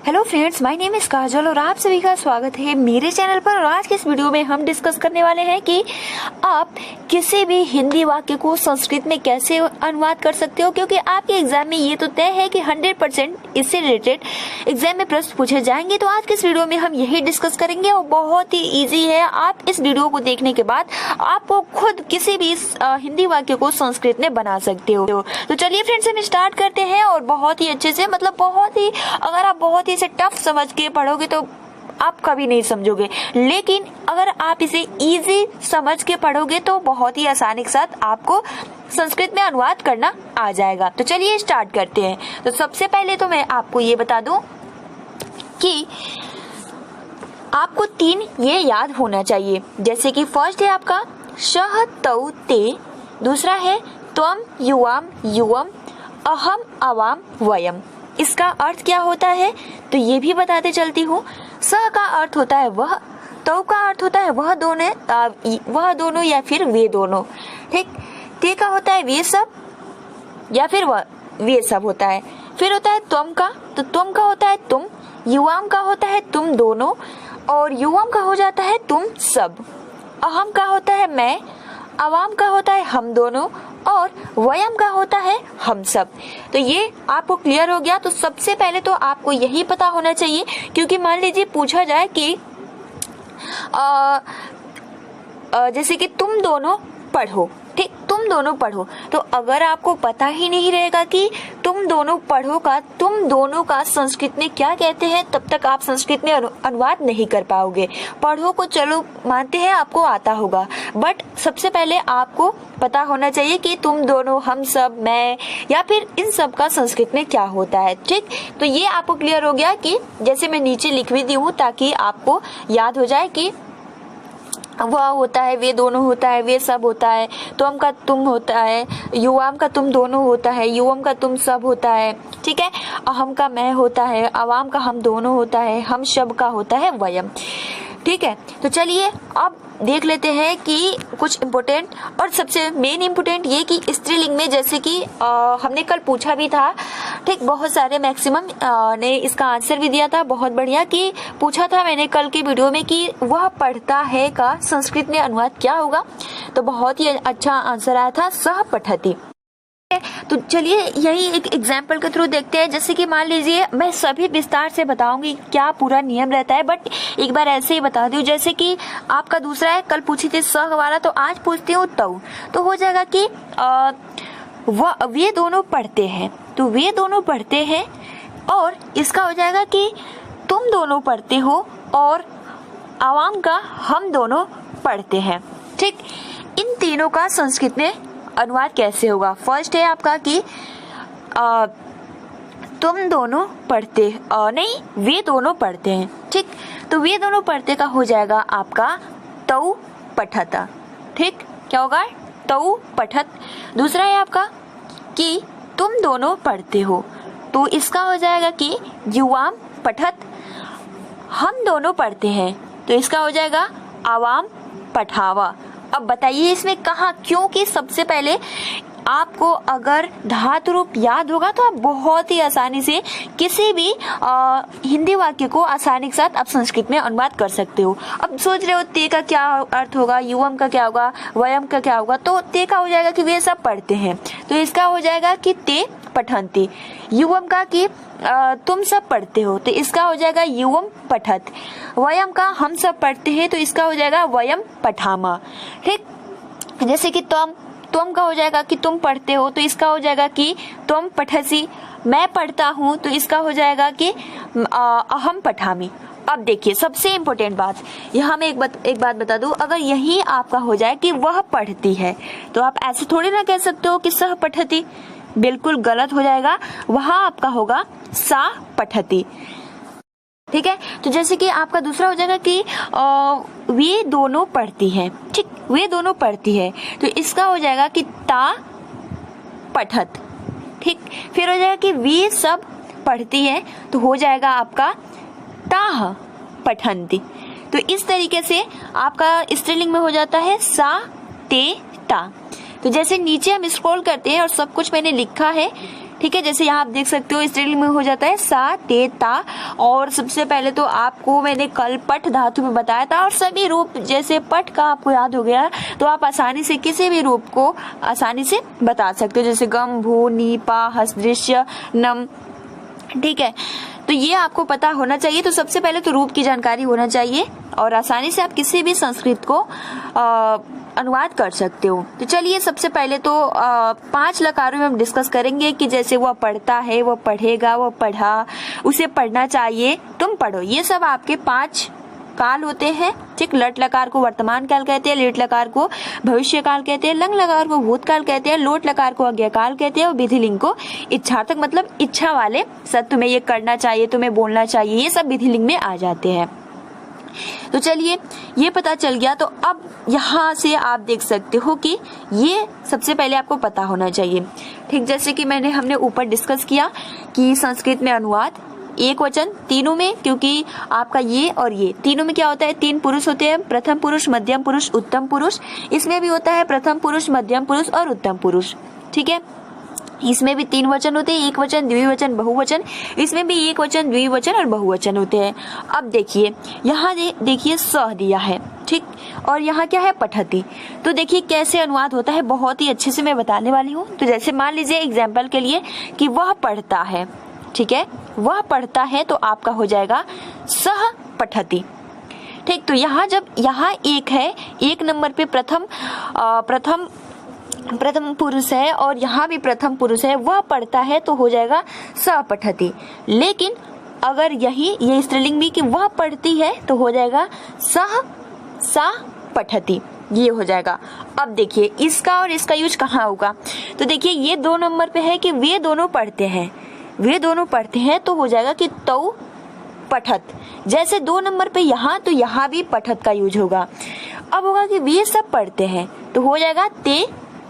Hello friends, my name is Kajal और आप सभी का स्वागत है मेरे चैनल पर। और आज के इस वीडियो में हम डिस्कस करने वाले हैं कि आप किसी भी हिंदी वाक्य को संस्कृत में कैसे अनुवाद कर सकते हो, क्योंकि आपके एग्जाम में ये तो तय है कि 100% इससे रिलेटेड एग्जाम में प्रश्न पूछे जाएंगे। तो आज के इस वीडियो में हम यही डिस्कस करेंगे और बहुत ही ईजी है। आप इस वीडियो को देखने के बाद आपको खुद किसी भी हिंदी वाक्य को संस्कृत में बना सकते हो। तो चलिए फ्रेंड्स, हम स्टार्ट करते हैं और बहुत ही अच्छे से, मतलब बहुत ही, अगर आप बहुत ही इसे टफ समझ के पढ़ोगे तो आप कभी नहीं समझोगे, लेकिन अगर आप इसे इजी समझ के पढ़ोगे तो बहुत ही आसानी के साथ आपको संस्कृत में अनुवाद करना आ जाएगा। तो चलिए स्टार्ट करते हैं। तो सबसे पहले तो मैं आपको ये बता दूं कि आपको 3 ये याद होना चाहिए। जैसे कि फर्स्ट है आपका शह तौ ते, दूसरा है त्वम युवाम युवम, अहम अवाम वयम। इसका अर्थ क्या होता है तो ये भी बताते चलती हूँ। स का अर्थ होता है वह, तो का अर्थ होता है वह दोनों या फिर वे दोनों, ठीक। ते का होता है वे सब या फिर वह वे सब होता है। फिर होता है त्वम का, तो त्वम का होता है तुम, युवाम का होता है तुम दोनों, और युवम का हो जाता है तुम सब। अहम का होता है मैं, अवाम का होता है हम दोनों, और वयम का होता है हम सब। तो ये आपको क्लियर हो गया। तो सबसे पहले तो आपको यही पता होना चाहिए, क्योंकि मान लीजिए पूछा जाए कि जैसे कि तुम दोनों पढ़ो, ठीक, तुम दोनों पढ़ो, तो अगर आपको पता ही नहीं रहेगा कि तुम दोनों पढ़ो का, तुम दोनों का संस्कृत में क्या कहते हैं, तब तक आप संस्कृत में अनुवाद नहीं कर पाओगे। पढ़ो को चलो मानते हैं आपको आता होगा, बट सबसे पहले आपको पता होना चाहिए कि तुम दोनों, हम सब, मैं, या फिर इन सब का संस्कृत में क्या होता है, ठीक। तो ये आपको क्लियर हो गया कि जैसे मैं नीचे लिख भी दी हूँ ताकि आपको याद हो जाए कि वह होता है, वे दोनों होता है, वे सब होता है, तुम का तुम होता है, युवाम का तुम दोनों होता है, युवम का तुम सब होता है, ठीक है। अहम का मैं होता है, अवाम का हम दोनों होता है, हम सब का होता है वयम, ठीक है। तो चलिए अब देख लेते हैं कि कुछ इम्पोर्टेंट, और सबसे मेन इम्पोर्टेंट ये कि स्त्रीलिंग में, जैसे कि हमने कल पूछा भी था, ठीक, बहुत सारे मैक्सिमम ने इसका आंसर भी दिया था। बहुत बढ़िया कि पूछा था मैंने कल की वीडियो में कि वह पढ़ता है का संस्कृत में अनुवाद क्या होगा, तो बहुत ही अच्छा आंसर आया था, सह पठति। तो चलिए यही एक एग्जाम्पल के थ्रू देखते हैं। जैसे कि मान लीजिए, मैं सभी विस्तार से बताऊंगी क्या पूरा नियम रहता है, बट एक बार ऐसे ही बता दूं। जैसे कि आपका दूसरा है, कल पूछी थी सह वाला, तो आज पूछती हूँ तौ, तो हो जाएगा कि वे दोनों पढ़ते हैं, तो वे दोनों पढ़ते हैं, और इसका हो जाएगा कि तुम दोनों पढ़ते हो, और आवाम का हम दोनों पढ़ते हैं, ठीक। इन तीनों का संस्कृत में अनुवाद कैसे होगा? फर्स्ट है आपका कि तुम दोनों पढ़ते, नहीं, वे दोनों पढ़ते हैं, ठीक। तो वे दोनों पढ़ते का हो जाएगा आपका तौ पठत, ठीक, क्या होगा? तौ पठत। दूसरा है आपका कि तुम दोनों पढ़ते हो, तो इसका हो जाएगा कि युवाम पठत, हम दोनों पढ़ते हैं, तो इसका हो जाएगा आवाम पठावा। अब बताइए इसमें कहाँ, क्योंकि सबसे पहले आपको अगर धातु रूप याद होगा तो आप बहुत ही आसानी से किसी भी हिंदी वाक्य को आसानी के साथ आप संस्कृत में अनुवाद कर सकते हो। अब सोच रहे हो ते का क्या अर्थ होगा, युवम का क्या होगा, वयम का क्या होगा, तो ते का हो जाएगा कि वे सब पढ़ते हैं, तो इसका हो जाएगा कि ते पठन्ति। युवम का कि तुम सब पढ़ते हो, तो इसका हो जाएगा युवम पठत। वयम का हम सब पढ़ते हैं, तो इसका हो जाएगा वयम पठामा, ठीक। जैसे कि तुम का हो जाएगा कि तुम पढ़ते हो, तो इसका हो जाएगा कि तुम पठसी। मैं पढ़ता हूँ, तो इसका हो जाएगा कि अहम पठामी। अब देखिए सबसे इम्पोर्टेंट बात, यहाँ मैं एक बात बता दूं, अगर यही आपका हो जाए कि वह पढ़ती है, तो आप ऐसे थोड़ी ना कह सकते हो कि सह पठती, बिल्कुल गलत हो जाएगा। वहां आपका होगा सा पठती, ठीक है। तो जैसे कि आपका दूसरा हो जाएगा कि वे दोनों पढ़ती हैं, ठीक, वे दोनों पढ़ती है, तो इसका हो जाएगा कि ता पठत, ठीक। फिर हो जाएगा कि वे सब पढ़ती है, तो हो जाएगा आपका ताह पठन्ति। तो इस तरीके से आपका स्त्रीलिंग में हो जाता है सा ते ता। तो जैसे नीचे हम स्क्रॉल करते हैं और सब कुछ मैंने लिखा है, ठीक है, जैसे यहाँ आप देख सकते हो स्त्रीलिंग में हो जाता है सा, ते, ता। और सबसे पहले तो आपको मैंने कल पठ धातु में बताया था, और सभी रूप जैसे पठ का आपको याद हो गया तो आप आसानी से किसी भी रूप को आसानी से बता सकते हो, जैसे गम, भू, नी, पा, हस, दृश्य, नम। ठीक है, तो ये आपको पता होना चाहिए। तो सबसे पहले तो रूप की जानकारी होना चाहिए और आसानी से आप किसी भी संस्कृत को अनुवाद कर सकते हो। तो चलिए सबसे पहले तो 5 लकारों में हम डिस्कस करेंगे कि जैसे वह पढ़ता है, वह पढ़ेगा, वह पढ़ा, उसे पढ़ना चाहिए, तुम पढ़ो। ये सब आपके 5 काल होते हैं। ठीक, लट लकार को वर्तमान काल कहते हैं, लेट लकार को भविष्य काल कहते हैं, लंग लकार को भूतकाल कहते हैं, लोट लकार को अज्ञा काल कहते हैं और विधिलिंग को इच्छार्थक मतलब इच्छा वाले सत्य, तुम्हें ये करना चाहिए, तुम्हें बोलना चाहिए, ये सब विधिलिंग में आ जाते हैं। तो चलिए ये पता चल गया। तो अब यहाँ से आप देख सकते हो कि ये सबसे पहले आपको पता होना चाहिए। ठीक, जैसे कि हमने ऊपर डिस्कस किया कि संस्कृत में अनुवाद एक वचन तीनों में, क्योंकि आपका ये और ये तीनों में क्या होता है, 3 पुरुष होते हैं, प्रथम पुरुष, मध्यम पुरुष, उत्तम पुरुष। इसमें भी होता है प्रथम पुरुष, मध्यम पुरुष और उत्तम पुरुष। ठीक है, इसमें भी 3 वचन होते हैं, एक वचन, द्विवचन, बहुवचन। इसमें भी एक वचन, द्विवचन और बहुवचन होते हैं। अब देखिए यहाँ देखिए स दिया है, ठीक, और यहाँ क्या है, पठती। तो देखिए कैसे अनुवाद होता है, बहुत ही अच्छे से मैं बताने वाली हूँ। तो जैसे मान लीजिए एग्जाम्पल के लिए कि वह पढ़ता है, ठीक है, वह पढ़ता है, तो आपका हो जाएगा सह पठती। ठीक, तो यहाँ जब यहाँ एक है, 1 नंबर पे प्रथम पुरुष है और यहाँ भी प्रथम पुरुष है, वह पढ़ता है, तो हो जाएगा स पठती। लेकिन अगर ये स्त्रीलिंग भी कि वह पढ़ती है, तो हो जाएगा सा पठती, ये हो जाएगा। अब देखिए इसका और इसका यूज कहाँ होगा। तो देखिए ये 2 नंबर पे है कि वे दोनों पढ़ते हैं, तो हो जाएगा कि तौ पठत। जैसे 2 नंबर पे यहाँ, तो यहाँ भी पठत का यूज होगा। अब होगा कि वे सब पढ़ते हैं, तो हो जाएगा ते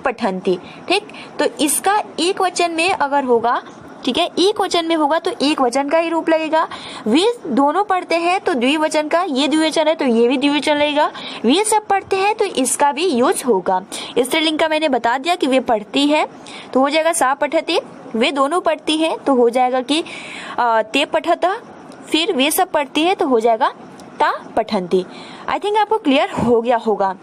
पठंती। ठीक, तो इसका एक वचन में अगर होगा, ठीक है, एक वचन में होगा तो एक वचन का ही रूप लगेगा। वे दोनों पढ़ते हैं तो द्विवचन का, ये द्विवचन है तो ये भी द्विवचन लगेगा। वे सब पढ़ते हैं तो इसका भी यूज होगा। स्त्रीलिंग का मैंने बता दिया कि वे पढ़ती है, तो हो जाएगा सा पठते। वे दोनों पढ़ती है, तो हो जाएगा कि ते पठता। फिर वे सब पढ़ती है, तो हो जाएगा ता पठंती। आई थिंक आपको क्लियर हो गया होगा।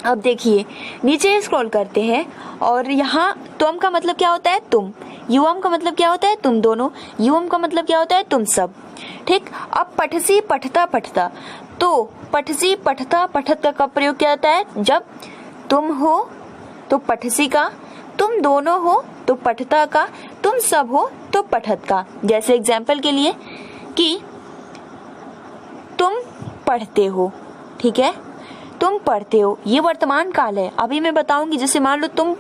अब देखिए नीचे स्क्रॉल करते हैं और यहाँ त्वम का मतलब क्या होता है, तुम। युवम का मतलब क्या होता है, तुम दोनों। युवम का मतलब क्या होता है, तुम सब। ठीक, अब पठसी पठता पठता, तो पठसी पठता पठत का कब प्रयोग किया जाता है, जब तुम हो तो पठसी का, तुम दोनों हो तो पठता का, तुम सब हो तो पठत का। जैसे एग्जाम्पल के लिए कि तुम पढ़ते हो, ठीक है, तुम पढ़ते हो, ये वर्तमान काल है। अभी मैं बताऊंगी, जैसे मान लो तुम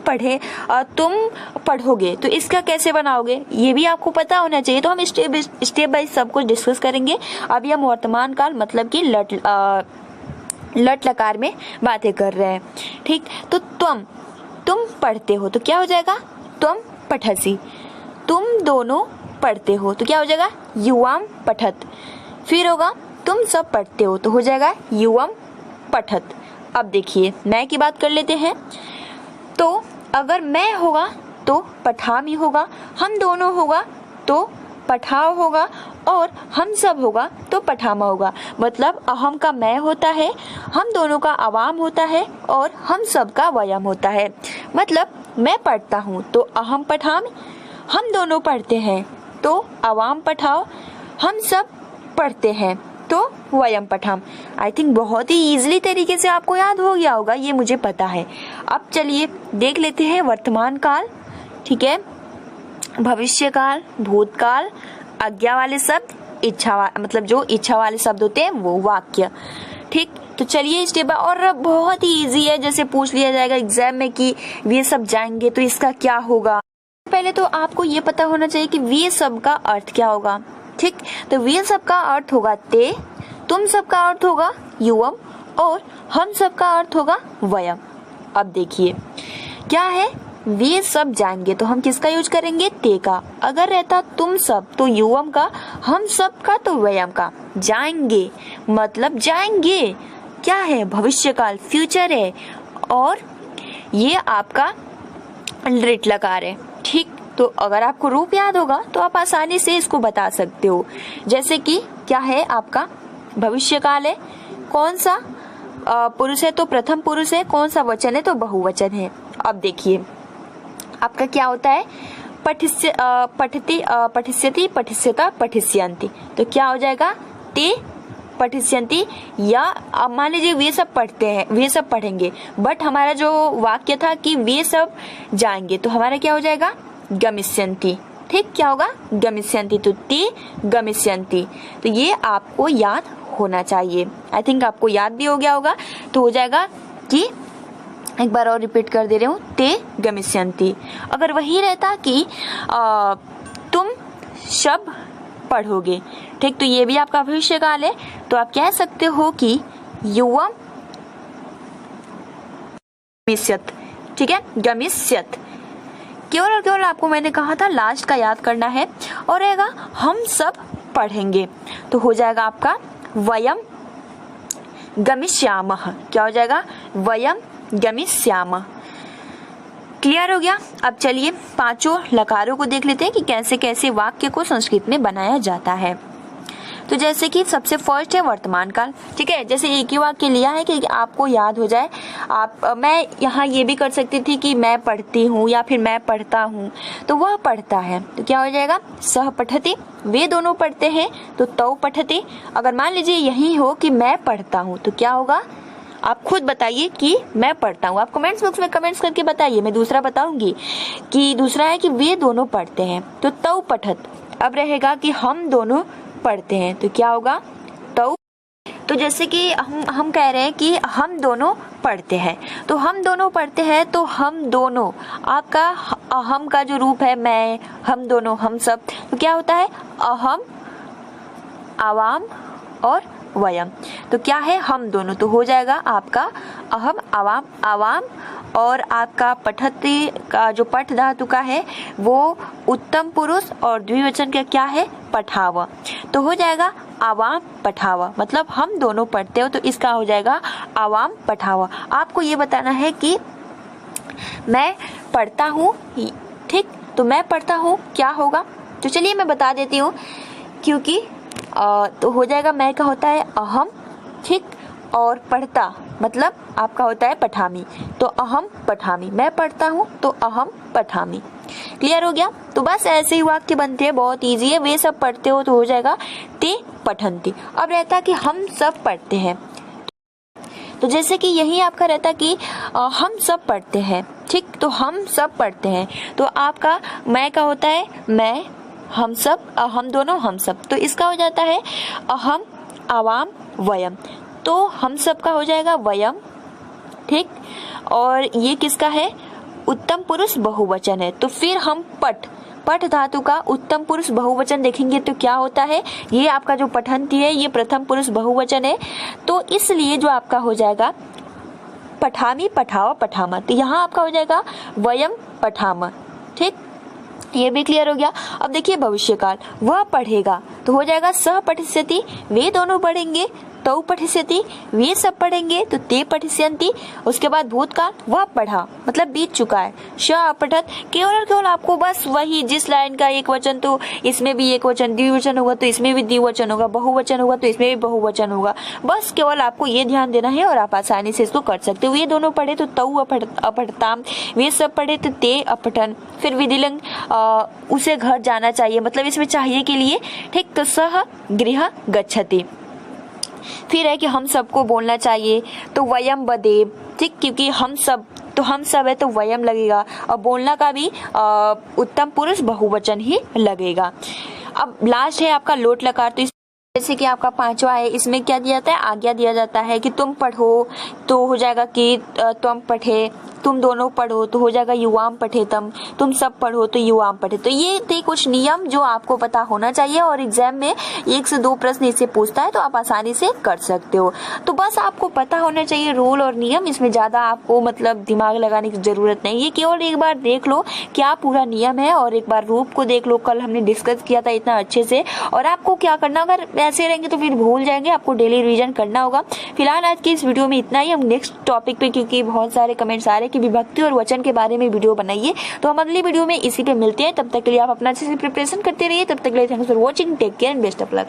पढ़ोगे, तो इसका कैसे बनाओगे ये भी आपको पता होना चाहिए। तो हम स्टेप बाय सब कुछ डिस्कस करेंगे। अभी हम वर्तमान काल मतलब कि लट लकार में बातें कर रहे हैं। ठीक, तो तुम पढ़ते हो, तो क्या हो जाएगा, तुम पठसी। तुम दोनों पढ़ते हो, तो क्या हो जाएगा, युवाम पठत। फिर होगा तुम सब पढ़ते हो, तो हो जाएगा युवम पठत। अब देखिए मैं की बात कर लेते हैं। तो अगर मैं होगा तो पठामी होगा, हम दोनों होगा तो पठाओ होगा, और हम सब होगा तो पठामा होगा। मतलब अहम का मैं होता है, हम दोनों का अवाम होता है और हम सब का वयम होता है। मतलब मैं पढ़ता हूँ तो अहम पठाम, हम दोनों पढ़ते हैं तो अवाम पठाओ, हम सब पढ़ते हैं तो वयम पठाम। आई थिंक बहुत ही इजीली तरीके से आपको याद हो गया होगा, ये मुझे पता है। अब चलिए देख लेते हैं वर्तमान काल, ठीक है, भविष्य काल, भूतकाल, आज्ञा वाले शब्द, मतलब जो इच्छा वाले शब्द होते हैं वो वाक्य। ठीक, तो चलिए स्टेप, और बहुत ही इजी है। जैसे पूछ लिया जाएगा एग्जाम में कि वे सब जाएंगे तो इसका क्या होगा। पहले तो आपको ये पता होना चाहिए कि वे सब का अर्थ क्या होगा। ठीक, तो वे सब का अर्थ होगा ते, तुम सब का अर्थ होगा युवम, और हम सब का अर्थ होगा वयम। अब देखिए क्या है, वे सब जाएंगे तो हम किसका यूज करेंगे, ते का। अगर रहता तुम सब तो युवम का, हम सब का तो वयम का। जाएंगे मतलब जाएंगे क्या है, भविष्य काल, फ्यूचर है, और ये आपका लिट लकार है। ठीक, तो अगर आपको रूप याद होगा तो आप आसानी से इसको बता सकते हो। जैसे कि क्या है आपका भविष्यकाल है, कौन सा पुरुष है तो प्रथम पुरुष है, कौन सा वचन है तो बहुवचन है। अब देखिए आपका क्या होता है पठिष्यति पठिष्यता पठिष्यन्ति, तो क्या हो जाएगा ते पठिष्यन्ति। या अब मान लीजिए वे सब पढ़ते हैं, वे सब पढ़ेंगे, बट हमारा जो वाक्य था कि वे सब जाएंगे, तो हमारा क्या हो जाएगा गमिष्यन्ति। ठीक, क्या होगा गमिष्यन्ति, तो ते गमिष्यन्ति। तो ये आपको याद होना चाहिए। आई थिंक आपको याद भी हो गया होगा। तो हो जाएगा कि एक बार और रिपीट कर दे रही हूँ, ते गमिष्यन्ति। अगर वही रहता कि तुम सब पढ़ोगे, ठीक, तो ये भी आपका भविष्यकाल है, तो आप कह सकते हो कि युवम गमिष्यत। ठीक है, गमिष्यत। केवल और केवल आपको मैंने कहा था लास्ट का याद करना है, और रहेगा हम सब पढ़ेंगे, तो हो जाएगा आपका वयम गमिष्यामः। क्या हो जाएगा वयम गमिष्यामः। क्लियर हो गया। अब चलिए पांचों लकारों को देख लेते हैं कि कैसे कैसे वाक्य को संस्कृत में बनाया जाता है। तो जैसे कि सबसे फर्स्ट है वर्तमान काल। ठीक है, जैसे एक ही वाक्य लिया है कि आपको याद हो जाए। मैं यहाँ ये भी कर सकती थी कि मैं पढ़ती हूँ या फिर मैं पढ़ता हूँ, तो वह पढ़ता है, तो क्या हो जाएगा सह पठति। वे दोनों पढ़ते हैं तो तौ पठति। अगर मान लीजिए यही हो कि मैं पढ़ता हूँ, तो क्या होगा आप खुद बताइए कि मैं पढ़ता हूँ। आप कमेंट्स बॉक्स में कमेंट्स करके बताइए, मैं दूसरा बताऊंगी कि दूसरा है कि वे दोनों पढ़ते हैं तो तौ पठत। अब रहेगा कि हम दोनों पढ़ते हैं, तो क्या होगा तौ। तो जैसे कि हम कह रहे हैं कि हम दोनों पढ़ते हैं, तो हम दोनों पढ़ते हैं, तो हम दोनों आपका हम का जो रूप है मैं, हम दोनों, हम सब, तो क्या होता है अहम, आवाम और वयम। तो क्या है हम दोनों, तो हो जाएगा आपका अहम, आवाम, आवाम, और आपका पठति का जो पठ धातु का है वो उत्तम पुरुष और द्विवचन का क्या है पठावा, तो हो जाएगा आवाम पठावा। मतलब हम दोनों पढ़ते हो, तो इसका हो जाएगा आवाम पठावा। आपको ये बताना है कि मैं पढ़ता हूँ, ठीक, तो मैं पढ़ता हूँ क्या होगा, तो चलिए मैं बता देती हूँ, क्योंकि तो हो जाएगा मैं का होता है अहम, ठीक, और पढ़ता मतलब आपका होता है पठामी, तो अहम पठामी। मैं पढ़ता हूँ तो अहम पठामी। क्लियर हो गया। तो बस ऐसे ही वाक्य बनते हैं, बहुत इजी है। वे सब पढ़ते हो तो हो जाएगा ते पठन्ति। अब रहता कि हम सब पढ़ते हैं, तो जैसे कि यही आपका रहता कि हम सब पढ़ते हैं, ठीक, तो हम सब पढ़ते हैं, तो आपका मैं का होता है मैं, हम सब, हम दोनों, हम सब, तो इसका हो जाता है अहम, आवाम, वयम, तो हम सब का हो जाएगा वयम, ठीक। और ये किसका है उत्तम पुरुष बहुवचन है, तो फिर हम पठ धातु का उत्तम पुरुष बहुवचन देखेंगे तो क्या होता है, ये आपका जो पठन्ति है ये प्रथम पुरुष बहुवचन है, तो इसलिए जो आपका हो जाएगा पठामी, पठावा, पठामा, तो यहाँ आपका हो जाएगा वयम पठामा, ठीक। ये भी क्लियर हो गया। अब देखिए भविष्यकाल, वह पढ़ेगा, तो हो जाएगा सह पठिष्यति, वे दोनों पढ़ेंगे, तौ पठिष्यति, वे सब पढ़ेंगे, तो ते पठिष्यन्ति। उसके बाद भूतकाल, वह पढ़ा मतलब बीत चुका है, श अपठत। केवल और केवल आपको बस वही जिस लाइन का एक वचन तो इसमें भी एक वचन, द्विवचन होगा तो इसमें भी द्विवचन होगा, बहुवचन होगा तो इसमें भी बहुवचन होगा, बस केवल आपको ये ध्यान देना है और आप आसानी से इसको कर सकते हो। वे दोनों पढ़े तो तौ अपठताम, वे सब पढ़े तो ते अपठन। फिर विधिलिंग उसे घर जाना चाहिए, मतलब इसमें चाहिए के लिए, ठीक, तो सह गृह गच्छति। फिर है कि हम सबको बोलना चाहिए, तो वयम वदेम, ठीक, क्योंकि हम सब, तो हम सब है तो वयम लगेगा, और बोलना का भी उत्तम पुरुष बहुवचन ही लगेगा। अब लास्ट है आपका लोट लकार, तो जैसे कि आपका पांचवा है, इसमें क्या दिया जाता है आज्ञा दिया जाता है कि तुम पढ़ो, तो हो जाएगा कि तुम पढ़े, तुम दोनों पढ़ो तो हो जाएगा युवाम पठेतम, तुम सब पढ़ो तो युवाम पढ़े। तो ये थे कुछ नियम जो आपको पता होना चाहिए, और एग्जाम में 1 से 2 प्रश्न इससे पूछता है तो आप आसानी से कर सकते हो। तो बस आपको पता होना चाहिए रूल और नियम, इसमें ज्यादा आपको मतलब दिमाग लगाने की जरूरत नहीं है। केवल एक बार देख लो क्या पूरा नियम है, और एक बार रूप को देख लो, कल हमने डिस्कस किया था इतना अच्छे से। और आपको क्या करना, अगर ऐसे रहेंगे तो फिर भूल जाएंगे, आपको डेली रिवीजन करना होगा। फिलहाल आज की इस वीडियो में इतना ही। हम नेक्स्ट टॉपिक पे, क्योंकि बहुत सारे कमेंट्स आ रहे हैं कि विभक्ति और वचन के बारे में वीडियो बनाइए, तो हम अगली वीडियो में इसी पे मिलते हैं। तब तक के लिए आप अपना अच्छे से प्रिपरेशन करते रहिए। तब तक के लिए thanks for watching, take care and best of luck.